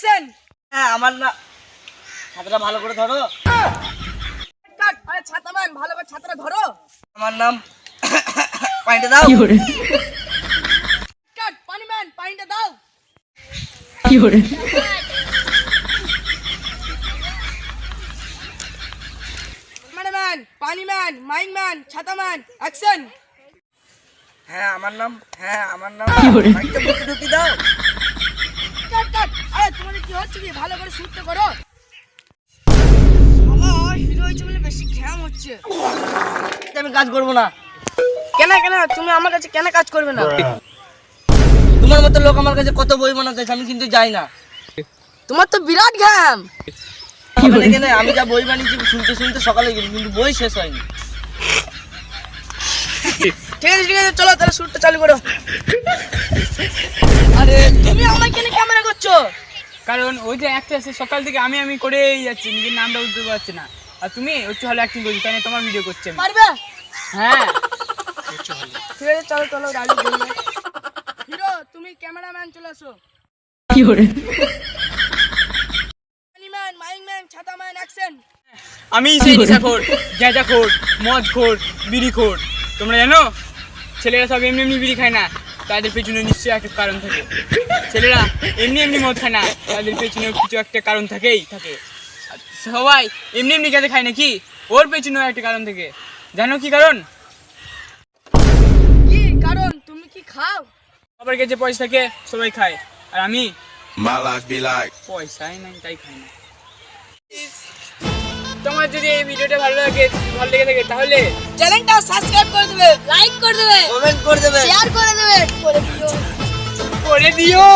Action. হ্যাঁ আমার না, ছাতাটা ভালো করে ধরো। কাট। আরে ছাতামান ভালো করে ছাতাটা ধরো। আমার নাম পানিটা দাও। কাট। পানিম্যান পানিটা দাও। ক্যামেরাম্যান, পানিম্যান, মাইকম্যান, ছাতাম্যান, অ্যাকশন। হ্যাঁ আমার নাম পানিটা মুখে ঢুকি দাও। কাট কাট। আরে তোমাদের কি হচ্ছে কি? ভালো করে শুটটা করো। শালা হিরো হয়েছে বলে বেশি ঘ্যাম হচ্ছে। আমি কাজ করবো না। কেন কেন তুমি আমার কাছে কেন কাজ করবে না? তোমার মতো লোক আমার কাছে কত বই বানাতে আমি কিন্তু যাই না। তোমার তো বিরাট ঘ্যাম। কেন আমি যা বই বানিয়েছি শুনতে শুনতে সকালে গেছি কিন্তু বই শেষ হয়নি। ঠিক আছে চলো তাহলে শুটটা চালু করো। আরে তুমি আমায় কেন ক্যামেরা করছো? কারণ ওই যে অ্যাক্টর আছে সকাল থেকে আমি করেই যাচ্ছি, নিজের নামটা উঠতে পারছি না। আর তুমি হচ্ছে হলে অ্যাক্টিং করছি, তাই না তোমার ভিডিও করছি আমি। পারবে? হ্যাঁ ঠিক আছে চলো চলো গাড়ি ধরো। হিরো তুমি ক্যামেরাম্যান চলে আসো। পানিম্যান, মাইকম্যান, ছাতাম্যান, অ্যাকশন। আমি সেই নেশাখোর, গাঁজাখোর, মদখোর, বিড়িখোর। তোমরা জানো ছেলেরা সব এমনি এমনি বিড়ি খায় না, তাদের পেছনে নিশ্চয়ই একটা কারণ থাকে। ছেলেরা এমনি এমনি মদ খায় না, তাদের পেছনে কিছু একটা কারণ থাকেই থাকে। আর সবাই এমনি এমনি গাঁজা খায় নাকি, ওর পেছনেও একটা কারণ থাকে। জানো কি কারণ? কি কারণ? তুমি কি খাও? সবার কাছে পয়সা থাকে সবাই খায়, আর আমি My life be like. পয়সাই নাই তাই খাই না। তোমার যদি এই ভিডিওটা ভালো লেগে থাকে তাহলে চ্যানেলটা সাবস্ক্রাইব করে দেবে, লাইক করে দেবে, কমেন্ট করে দেবে। শেয়ার করে দেবে, করে দিও। করে দিও।